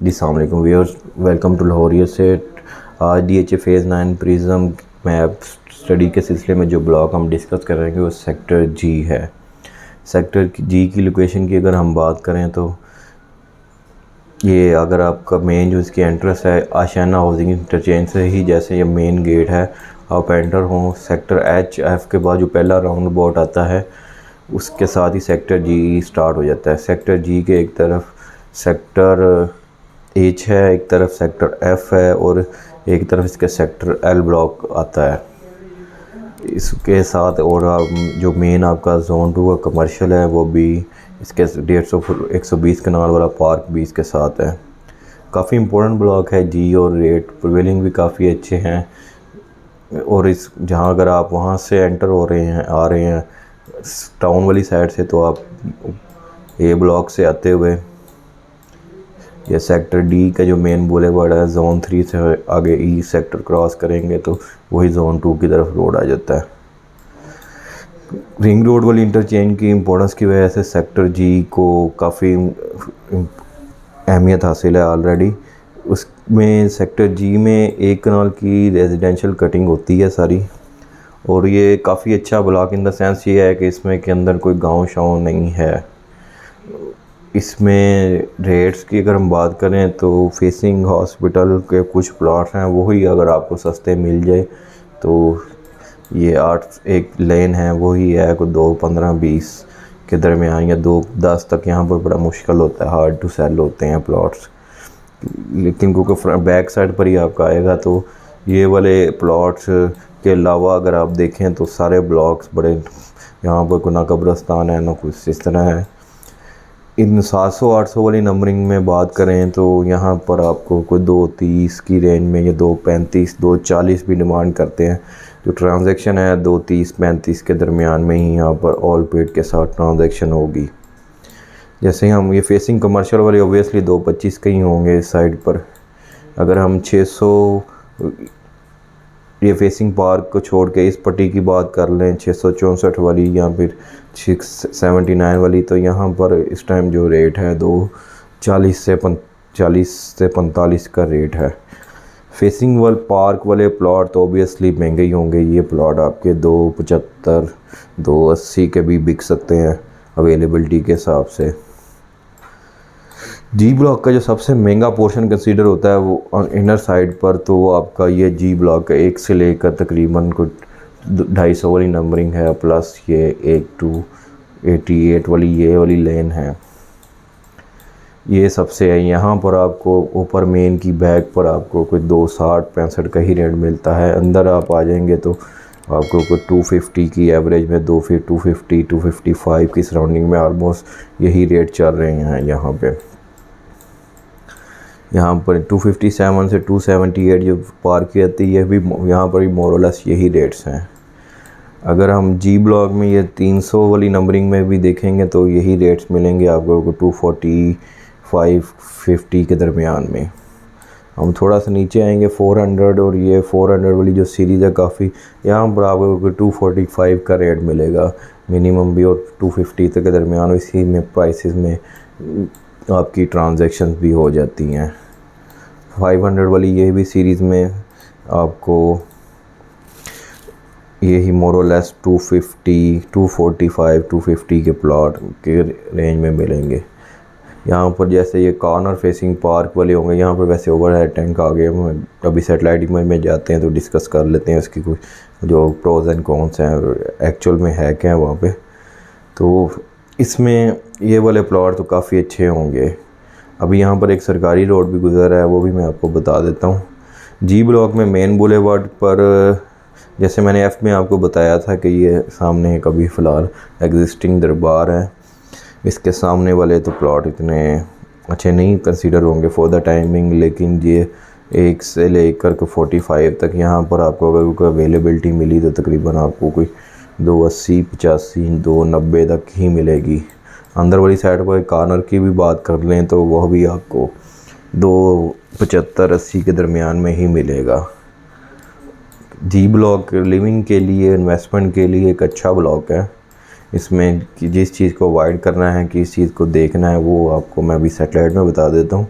जी अस्सलाम वालेकुम viewers, welcome to Lahore real estate. आज DHA phase 9 Prism map study के सिलसिले में जो ब्लॉक हम डिस्कस कर रहे हैं वो सेक्टर जी है। सेक्टर जी की लोकेशन की अगर हम बात करें तो ये अगर आपका मेन जो इसकी एंट्रेंस है आशियाना हाउसिंग इंटरचेंज से ही जैसे ये मेन गेट है, आप एंटर हों सेक्टर HF के बाद जो पहला राउंड अबाउट आता है उसके साथ ही सेक्टर जी स्टार्ट हो जाता है। सेक्टर जी के एक तरफ सेक्टर H है, एक तरफ सेक्टर F है और एक तरफ इसके सेक्टर L ब्लॉक आता है। इसके साथ और जो मेन आपका जोन 2 का कमर्शियल है वो भी इसके 120 कनाल वाला पार्क भी इसके साथ है। काफ़ी इम्पोर्टेंट ब्लॉक है जी और रेट प्रिवेलिंग भी काफ़ी अच्छे हैं। और इस जहाँ अगर आप वहाँ से एंटर हो रहे हैं आ रहे हैं टाउन वाली साइड से तो आप ए ब्लॉक से आते हुए ये सेक्टर डी का जो मेन बुलेवार्ड है जोन 3 से आगे ई सेक्टर क्रॉस करेंगे तो वही जोन 2 की तरफ रोड आ जाता है। रिंग रोड वाली इंटरचेंज की इम्पोर्टेंस की वजह से सेक्टर जी को काफ़ी अहमियत हासिल है ऑलरेडी। उसमें सेक्टर जी में 1 कनाल की रेजिडेंशियल कटिंग होती है सारी, और ये काफ़ी अच्छा ब्लॉक इन द सेंस ये है कि इसमें के अंदर कोई गांव शाँव नहीं है। इसमें रेट्स की अगर हम बात करें तो फेसिंग हॉस्पिटल के कुछ प्लॉट्स हैं वही अगर आपको सस्ते मिल जाए तो ये 8 एक लेन है वही है कोई 2-15-20 के दरमियान या 2-10 तक यहाँ पर बड़ा मुश्किल होता है, हार्ड टू सेल होते हैं प्लॉट्स। लेकिन क्योंकि बैक साइड पर ही आपका आएगा तो ये वाले प्लॉट्स के अलावा अगर आप देखें तो सारे ब्लॉक्स बड़े, यहाँ पर कोई ना कब्रस्तान है ना कुछ इस तरह है। इन 700-800 वाली नंबरिंग में बात करें तो यहाँ पर आपको कोई 230 की रेंज में या 235 240 भी डिमांड करते हैं। जो ट्रांजैक्शन है 230-35 के दरमियान में ही यहाँ पर ऑल पेड के साथ ट्रांजैक्शन होगी। जैसे हम ये फेसिंग कमर्शियल वाले ओबियसली 225 के ही होंगे इस साइड पर। अगर हम 600 ये फेसिंग पार्क को छोड़ के इस पट्टी की बात कर लें 664 वाली या फिर 679 वाली, तो यहाँ पर इस टाइम जो रेट है 240 से 45 का रेट है। फेसिंग वाल पार्क वाले प्लॉट तो ओबियसली महंगे ही होंगे। ये प्लॉट आपके 275 280 के भी बिक सकते हैं अवेलेबिलिटी के हिसाब से। जी ब्लॉक का जो सबसे महंगा पोर्शन कंसीडर होता है वो इनर साइड पर, तो वो आपका ये जी ब्लॉक का 1 से लेकर तकरीबन कुछ 250 वाली नंबरिंग है, प्लस ये 1 to 88 वाली ये वाली लेन है, ये सबसे है। यहाँ पर आपको ऊपर मेन की बैक पर आपको कोई 260-65 का ही रेट मिलता है। अंदर आप आ जाएंगे तो आपको कोई 250 की एवरेज में 250-255 की सराउंडिंग में ऑलमोस्ट यही रेट चल रहे हैं। यहाँ पर 257 से 278 जो पार्क की आती है भी यहाँ पर भी मोरलेस यही रेट्स हैं। अगर हम जी ब्लॉक में ये 300 वाली नंबरिंग में भी देखेंगे तो यही रेट्स मिलेंगे आपको 245-50 के दरमियान में। हम थोड़ा सा नीचे आएंगे 400 और ये 400 वाली जो सीरीज़ है काफ़ी, यहाँ पर आपको 245 का रेट मिलेगा मिनिमम भी, और 250 तक के दरमियान इसी में प्राइसेस में आपकी ट्रांजैक्शन भी हो जाती हैं। 500 वाली ये भी सीरीज़ में आपको यही मोरलेस 245-250 के प्लॉट के रेंज में मिलेंगे। यहाँ पर जैसे ये कॉर्नर फेसिंग पार्क वाले होंगे, यहाँ पर वैसे ओवरहेड टैंक आ गए। अभी सेटेलाइट इमेज में जाते हैं तो डिस्कस कर लेते हैं उसकी कुछ जो प्रोज एंड कॉन्स हैं एक्चुअल में है क्या है वहाँ पे। तो इसमें ये वाले प्लॉट तो काफ़ी अच्छे होंगे। अभी यहाँ पर एक सरकारी रोड भी गुजर रहा है, वो भी मैं आपको बता देता हूँ। जी ब्लॉक में मेन बुलेवार्ड पर जैसे मैंने एफ़ में आपको बताया था कि ये सामने कभी फ़िलहाल एग्जिस्टिंग दरबार है, इसके सामने वाले तो प्लॉट इतने अच्छे नहीं कंसीडर होंगे फॉर द टाइमिंग, लेकिन ये 1 से लेकर के 45 तक यहाँ पर आपको अगर कोई अवेलेबिलिटी मिली तो तकरीबन आपको कोई 280-85 290 तक ही मिलेगी। अंदर वाली साइड पर कॉर्नर की भी बात कर लें तो वह भी आपको 275-80 के दरमियान में ही मिलेगा। जी ब्लॉक लिविंग के लिए इन्वेस्टमेंट के लिए एक अच्छा ब्लॉक है। इसमें कि जिस चीज़ को अवॉइड करना है, किस चीज़ को देखना है, वो आपको मैं अभी सेटेलाइट में बता देता हूँ।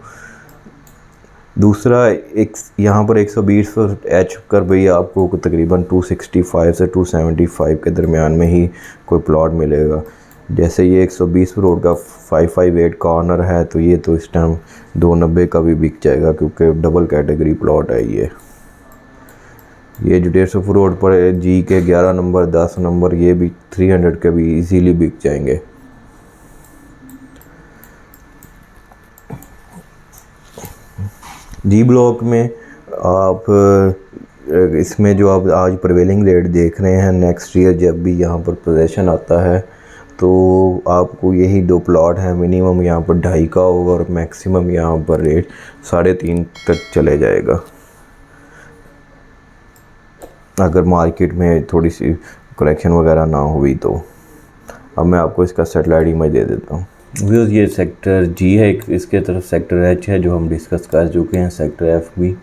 दूसरा एक यहाँ पर 120 एच कर भैया आपको तकरीबन 265 से 275 के दरमियान में ही कोई प्लॉट मिलेगा। जैसे ये 120 रोड का 558 कॉर्नर है, तो ये तो इस टाइम 290 का भी बिक जाएगा, क्योंकि डबल कैटेगरी प्लॉट है ये जो 150 रोड पर जी के 11 नंबर 10 नंबर ये भी 300 के भी इजीली बिक जाएंगे। जी ब्लॉक में आप इसमें जो आप आज प्रिवेलिंग रेट देख रहे हैं, नेक्स्ट ईयर जब भी यहाँ पर पोजेशन आता है तो आपको यही 2 प्लॉट हैं, मिनिमम यहाँ पर 2.5 का और मैक्सिमम यहाँ पर रेट 3.5 तक चले जाएगा, अगर मार्केट में थोड़ी सी करेक्शन वगैरह ना हुई तो। अब मैं आपको इसका सेटेलाइट इमेज दे देता हूँ। व्यूज़ ये सेक्टर जी है, इसके तरफ सेक्टर एच है जो हम डिस्कस कर चुके हैं, सेक्टर एफ भी।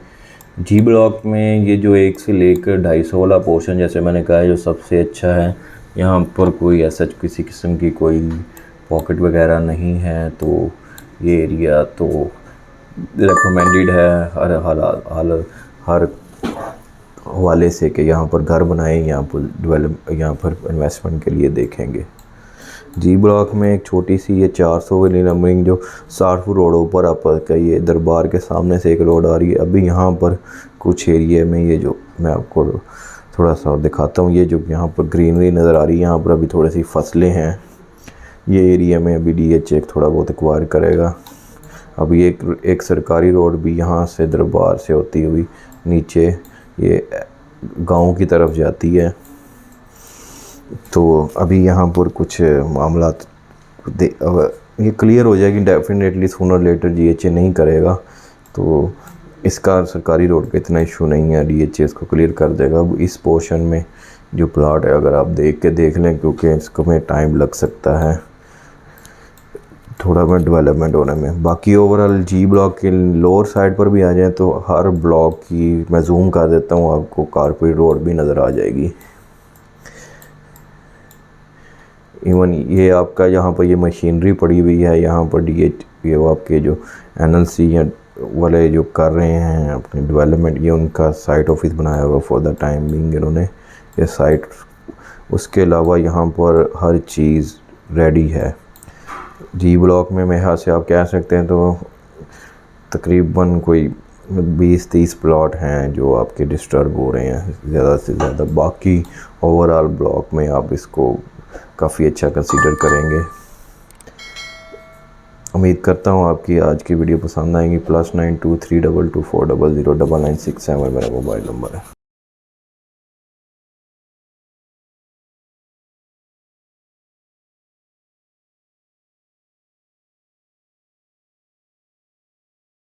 जी ब्लॉक में ये जो 1 से लेकर 250 वाला पोर्शन, जैसे मैंने कहा है, जो सबसे अच्छा है। यहाँ पर कोई ऐसा किसी किस्म की कोई पॉकेट वगैरह नहीं है, तो ये एरिया तो रिकमेंडेड है हर हवाले से कि यहाँ पर घर बनाएं, यहाँ पर इन्वेस्टमेंट के लिए देखेंगे। जी ब्लॉक में एक छोटी सी ये 400 वाली नंबरिंग जो 60 रोड ऊपर आपका ये दरबार के सामने से एक रोड आ रही है। अभी यहाँ पर कुछ एरिया में ये जो मैं आपको थोड़ा सा दिखाता हूँ, ये जो यहाँ पर ग्रीनरी नज़र आ रही है, यहाँ पर अभी थोड़ी सी फसलें हैं। ये एरिया में अभी DH थोड़ा बहुत एक्वायर करेगा। अभी एक सरकारी रोड भी यहाँ से दरबार से होती हुई नीचे ये गांव की तरफ जाती है। तो अभी यहाँ पर कुछ मामला ये क्लियर हो जाएगी डेफिनेटली, सूनर लेटर GHA नहीं करेगा, तो इसका सरकारी रोड का इतना इशू नहीं है, DHA इसको क्लियर कर देगा। अब इस पोर्शन में जो प्लॉट है अगर आप देख लें, क्योंकि इसको में टाइम लग सकता है थोड़ा में डेवलपमेंट होने में। बाकी ओवरऑल जी ब्लॉक के लोअर साइड पर भी आ जाए तो हर ब्लॉक की मैं जूम कर देता हूँ, आपको कारपेट रोड भी नज़र आ जाएगी। इवन ये आपका यहाँ पर ये मशीनरी पड़ी हुई है, यहाँ पर DH ये वो आपके जो NLC या वाले जो कर रहे हैं अपनी डेवलपमेंट, ये उनका साइट ऑफिस बनाया हुआ फॉर द टाइम बिंग इन्होंने ये साइट। उसके अलावा यहाँ पर हर चीज़ रेडी है। जी ब्लॉक में मेरे ख्याल से आप कह सकते हैं तो तकरीबन कोई 20-30 प्लॉट हैं जो आपके डिस्टर्ब हो रहे हैं ज़्यादा से ज़्यादा। बाकी ओवरऑल ब्लॉक में आप इसको काफ़ी अच्छा कंसीडर करेंगे। उम्मीद करता हूँ आपकी आज की वीडियो पसंद आएगी। +923224009967 मेरा मोबाइल नंबर है।